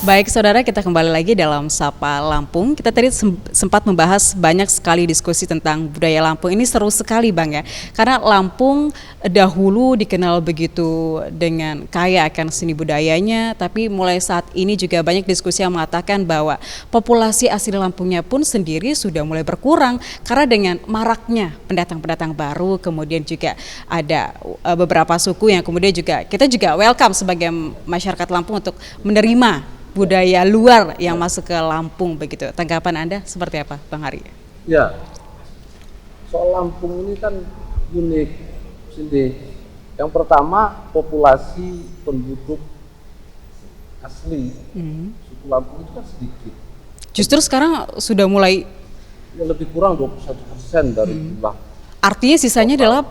Baik saudara, kita kembali lagi dalam Sapa Lampung. Kita tadi sempat membahas banyak sekali diskusi tentang budaya Lampung. Ini seru sekali Bang ya, karena Lampung dahulu dikenal begitu dengan kaya akan seni budayanya, tapi mulai saat ini juga banyak diskusi yang mengatakan bahwa populasi asli Lampungnya pun sendiri sudah mulai berkurang karena dengan maraknya pendatang-pendatang baru, kemudian juga ada beberapa suku yang kemudian juga kita juga welcome sebagai masyarakat Lampung untuk menerima budaya luar yang masuk ke Lampung begitu. Tanggapan Anda seperti apa, Bang Hari? Ya, soal Lampung ini kan unik, Cindy. Yang pertama, populasi penduduk asli suku Lampung itu kan sedikit. Justru sekarang sudah mulai Ya, lebih kurang 21% dari jumlah. Artinya sisanya adalah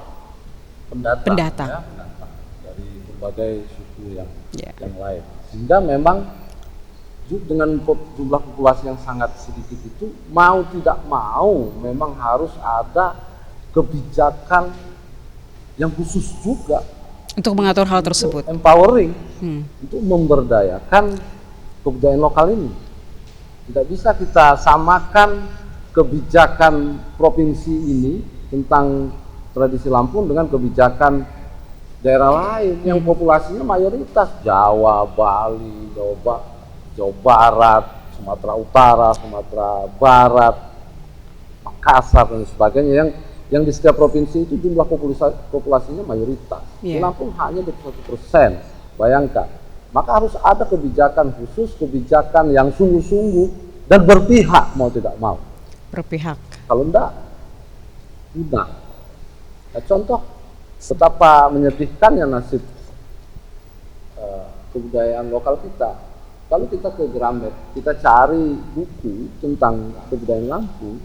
pendatang. Ya, pendatang dari berbagai suku yang lain. Sehingga memang dengan jumlah populasi yang sangat sedikit itu, mau tidak mau memang harus ada kebijakan yang khusus juga untuk mengatur hal tersebut, empowering, untuk memberdayakan kebudayaan lokal ini. Tidak bisa kita samakan kebijakan provinsi ini tentang tradisi Lampung dengan kebijakan daerah lain yang populasinya mayoritas Jawa, Bali, Jawa Barat, Sumatera Utara, Sumatera Barat, Makassar dan sebagainya, yang di setiap provinsi itu jumlah populasinya mayoritas. Di Lampung hanya 21%. Bayangkan. Maka harus ada kebijakan khusus, kebijakan yang sungguh-sungguh dan berpihak mau tidak mau. Berpihak. Kalau enggak, punah. Nah, contoh betapa menyedihkannya nasib kebudayaan lokal kita. Kalau kita ke Gramet, kita cari buku tentang kebudayaan Lampung.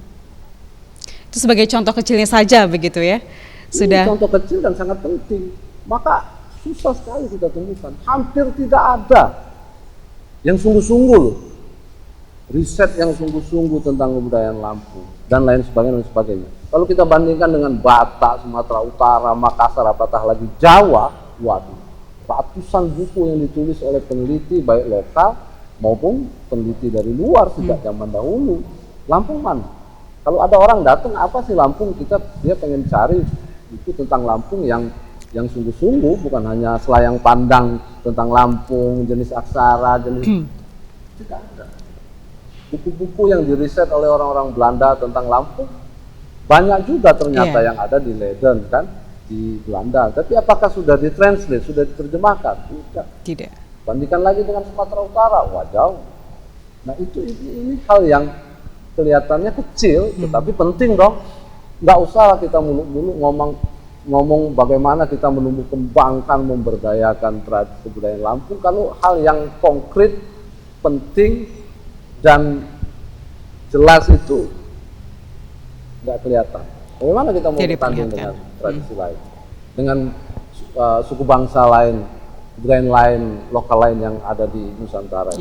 Itu sebagai contoh kecilnya saja begitu ya? Sudah. Ini contoh kecil dan sangat penting. Maka susah sekali kita temukan. Hampir tidak ada yang sungguh-sungguh, riset yang sungguh-sungguh tentang kebudayaan Lampung dan lain sebagainya. Kalau kita bandingkan dengan Batak, Sumatera Utara, Makassar, apatah lagi Jawa, waduh, ratusan buku yang ditulis oleh peneliti baik lokal maupun peneliti dari luar sejak zaman dahulu. Lampung mana? Kalau ada orang datang, apa sih Lampung? Dia pengen cari buku tentang Lampung yang sungguh-sungguh, bukan hanya selayang pandang tentang Lampung, jenis aksara, tidak ada. Buku-buku yang diriset oleh orang-orang Belanda tentang Lampung banyak juga ternyata yang ada di Leiden kan, di Belanda. Tapi apakah sudah ditranslate, sudah diterjemahkan? Tidak. Bandingkan lagi dengan Sumatera Utara, wah jauh. Nah ini hal yang kelihatannya kecil, tetapi penting dong. Nggak usah kita muluk-muluk ngomong bagaimana kita menumbuh kembangkan, memberdayakan tradisi kebudayaan Lampung. Kalau hal yang konkret, penting dan jelas itu nggak kelihatan. Bagaimana kita mau bertanding dengan tradisi lain, dengan suku bangsa lain, budaya lain, lokal lain yang ada di Nusantara?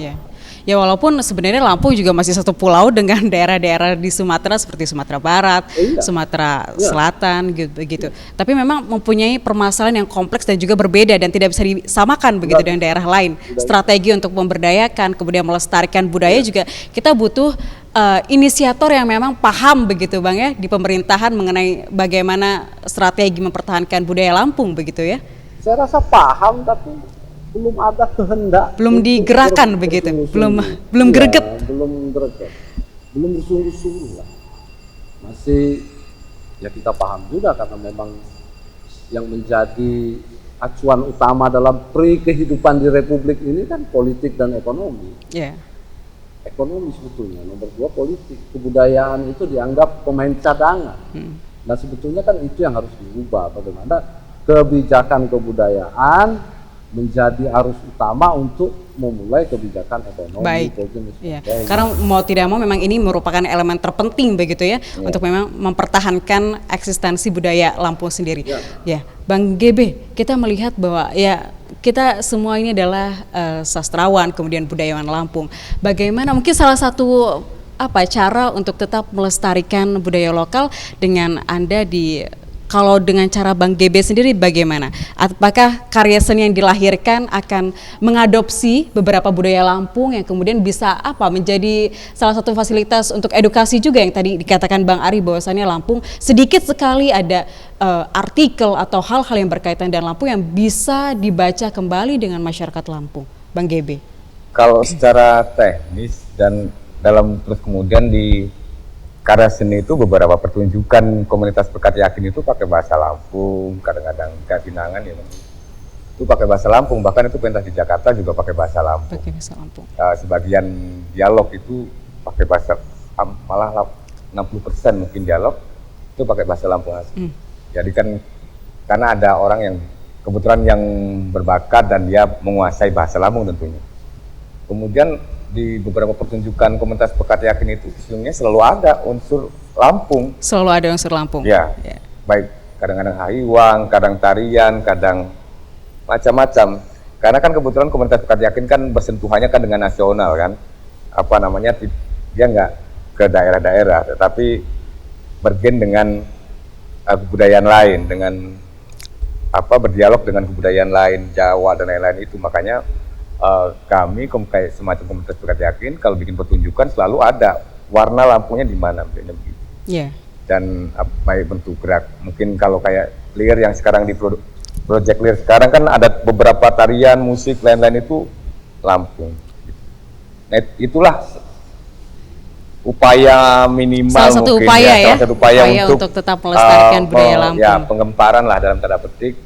Ya walaupun sebenarnya Lampung juga masih satu pulau dengan daerah-daerah di Sumatera seperti Sumatera Barat, Sumatera Selatan gitu. Tapi memang mempunyai permasalahan yang kompleks dan juga berbeda dan tidak bisa disamakan begitu dengan daerah lain. Strategi untuk memberdayakan, kemudian melestarikan budaya juga kita butuh inisiator yang memang paham begitu Bang ya di pemerintahan mengenai bagaimana strategi mempertahankan budaya Lampung begitu ya. Saya rasa paham tapi belum ada kehendak, belum digerakkan begitu, belum greget, belum bersungguh-sungguh lah. Masih ya kita paham juga karena memang yang menjadi acuan utama dalam kehidupan di Republik ini kan politik dan ekonomi. Ekonomi sebetulnya nomor 2 politik, kebudayaan itu dianggap pemain cadangan. Nah sebetulnya kan itu yang harus diubah, bagaimana kebijakan kebudayaan menjadi arus utama untuk memulai kebijakan ekonomi. Baik, karena mau tidak mau memang ini merupakan elemen terpenting begitu ya, untuk memang mempertahankan eksistensi budaya Lampung sendiri. Bang GB, kita melihat bahwa ya kita semua ini adalah sastrawan, kemudian budayawan Lampung. Bagaimana mungkin salah satu cara untuk tetap melestarikan budaya lokal dengan Anda di Kalau dengan cara Bang GB sendiri bagaimana? Apakah karya seni yang dilahirkan akan mengadopsi beberapa budaya Lampung yang kemudian bisa menjadi salah satu fasilitas untuk edukasi juga yang tadi dikatakan Bang Ari bahwasannya Lampung sedikit sekali ada artikel atau hal-hal yang berkaitan dengan Lampung yang bisa dibaca kembali dengan masyarakat Lampung, Bang GB? Kalau secara teknis dan dalam terus kemudian di karya seni itu beberapa pertunjukan komunitas Pekat Yakin itu pakai bahasa Lampung, kadang-kadang Katinangan ya itu pakai bahasa Lampung, bahkan itu pentas di Jakarta juga pakai bahasa Lampung. Pakai bahasa Lampung. Sebagian dialog itu pakai bahasa, malah 60% mungkin dialog itu pakai bahasa Lampung asli. Jadi kan karena ada orang yang kebetulan yang berbakat dan dia menguasai bahasa Lampung tentunya. Kemudian di beberapa pertunjukan komunitas Pekat Yakin itu sebenarnya selalu ada unsur Lampung. Selalu ada unsur Lampung. Ya, baik kadang-kadang hayiwang, kadang tarian, kadang macam-macam. Karena kan kebetulan komunitas Pekat Yakin kan bersentuhannya kan dengan nasional kan, dia nggak ke daerah-daerah, tetapi bergen dengan kebudayaan lain, dengan berdialog dengan kebudayaan lain, Jawa dan lain-lain itu. Makanya kami kayak semacam komunitas Pekat Yakin kalau bikin pertunjukan selalu ada warna Lampungnya di mana begitu. Yeah. Dan baik bentuk gerak, mungkin kalau kayak Lir yang sekarang di Project Lir sekarang kan ada beberapa tarian, musik, lain-lain itu Lampung. Nah, itulah upaya minimal salah satu mungkin upaya salah satu upaya untuk tetap melestarikan budaya Lampung. Ya, pengemparan lah dalam tanda petik,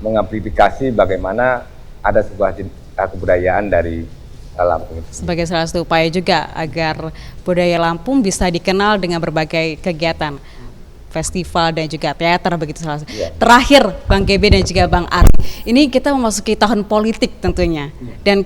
mengamplifikasi bagaimana ada sebuah kebudayaan dari Lampung itu. Sebagai salah satu upaya juga agar budaya Lampung bisa dikenal dengan berbagai kegiatan, festival dan juga teater begitu salah. Terakhir Bang GB dan juga Bang Ari, ini kita memasuki tahun politik tentunya, dan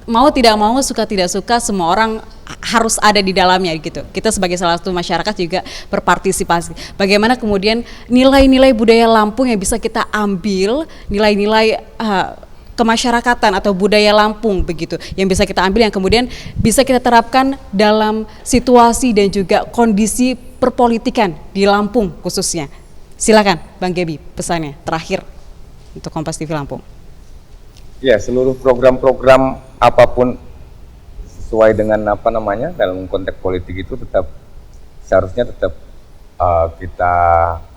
mau tidak mau, suka tidak suka, semua orang harus ada di dalamnya gitu. Kita sebagai salah satu masyarakat juga berpartisipasi. Bagaimana kemudian nilai-nilai budaya Lampung yang bisa kita ambil, nilai-nilai kemasyarakatan atau budaya Lampung begitu, yang bisa kita ambil, yang kemudian bisa kita terapkan dalam situasi dan juga kondisi perpolitikan di Lampung khususnya. Silakan Bang Gebi, pesannya terakhir untuk Kompas TV Lampung. Ya, seluruh program-program apapun sesuai dengan dalam konteks politik itu seharusnya tetap kita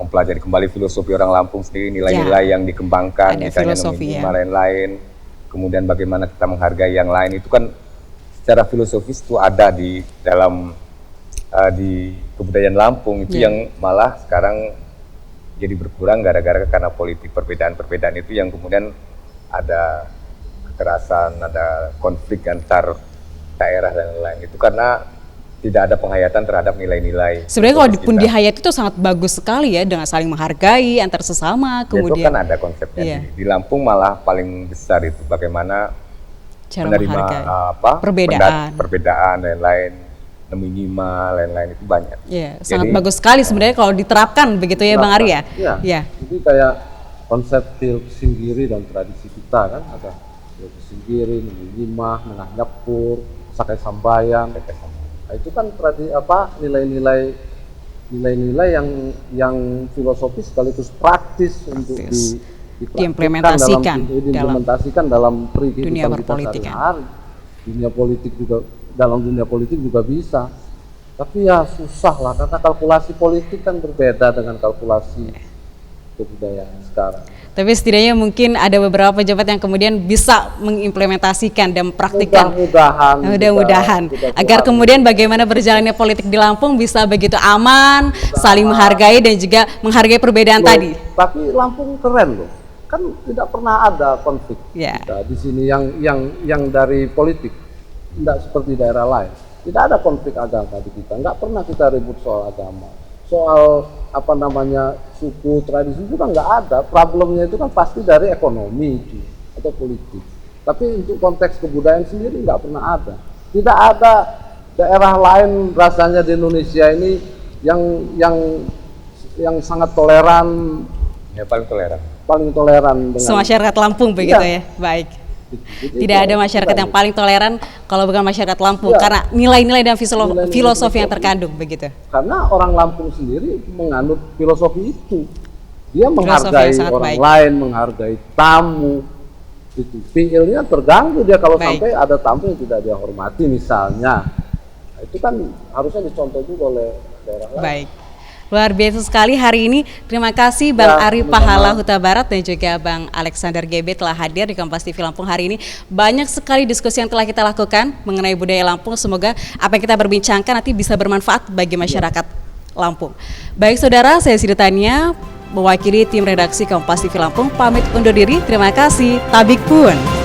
mempelajari kembali filosofi orang Lampung sendiri, nilai-nilai yang dikembangkan, misalnya lain-lain, kemudian bagaimana kita menghargai yang lain, itu kan secara filosofis itu ada di dalam di kebudayaan Lampung itu yang malah sekarang jadi berkurang karena politik, perbedaan-perbedaan itu yang kemudian ada kekerasan, ada konflik antar daerah dan lain-lain, itu karena tidak ada penghayatan terhadap nilai-nilai. Sebenarnya kalau pun dihayati itu sangat bagus sekali ya, dengan saling menghargai antar sesama. Kemudian itu kan ada konsepnya di Lampung malah paling besar itu bagaimana cara menerima perbedaan lain-lain, minimal lain-lain itu banyak. Iya, sangat bagus sekali sebenarnya kalau diterapkan begitu ya Bang Ari ya. Iya. Jadi kayak konsep Tilk Singgiri dan tradisi kita kan ada Tilk Singgiri, Nimah, Nengah Nyepur, Sakai Sambayan. Nah, itu kan nilai-nilai yang filosofis sekaligus praktis untuk diimplementasikan dalam dunia berpolitik. Dunia politik juga bisa. Tapi ya susah lah, karena kalkulasi politik kan berbeda dengan kalkulasi kebudayaan sekarang. Tapi setidaknya mungkin ada beberapa pejabat yang kemudian bisa mengimplementasikan dan mempraktikkan. Mudah-mudahan agar kemudian bagaimana berjalannya politik di Lampung bisa begitu aman, saling menghargai dan juga menghargai perbedaan tadi. Tapi Lampung keren loh, kan tidak pernah ada konflik di sini yang dari politik, tidak seperti daerah lain. Tidak ada konflik agama di kita, nggak pernah kita ribut soal agama, soal suku, tradisi itu kan nggak ada. Problemnya itu kan pasti dari ekonomi itu atau politik. Tapi untuk konteks kebudayaan sendiri nggak pernah ada. Tidak ada daerah lain rasanya di Indonesia ini yang sangat toleran. Ya, paling toleran dengan masyarakat Lampung begitu ya. Baik. Tidak ada masyarakat yang paling toleran kalau bukan masyarakat Lampung, karena nilai-nilai dan filosofi yang terkandung begitu. Karena orang Lampung sendiri menganut filosofi itu. Dia menghargai yang sangat orang baik. lain, menghargai tamu. Itu PL-nya terganggu dia kalau Baik. sampai ada tamu yang tidak dia hormati misalnya. Nah, itu kan harusnya dicontoh juga oleh daerah lain. Baik. Luar biasa sekali hari ini. Terima kasih Bang Ya, Ari sama-sama. Pahala Huta Barat dan juga Bang Alexander GB telah hadir di Kompas TV Lampung hari ini. Banyak sekali diskusi yang telah kita lakukan mengenai budaya Lampung. Semoga apa yang kita berbincangkan nanti bisa bermanfaat bagi masyarakat Lampung. Baik saudara, saya Siti Tania mewakili tim redaksi Kompas TV Lampung pamit undur diri. Terima kasih. Tabik pun.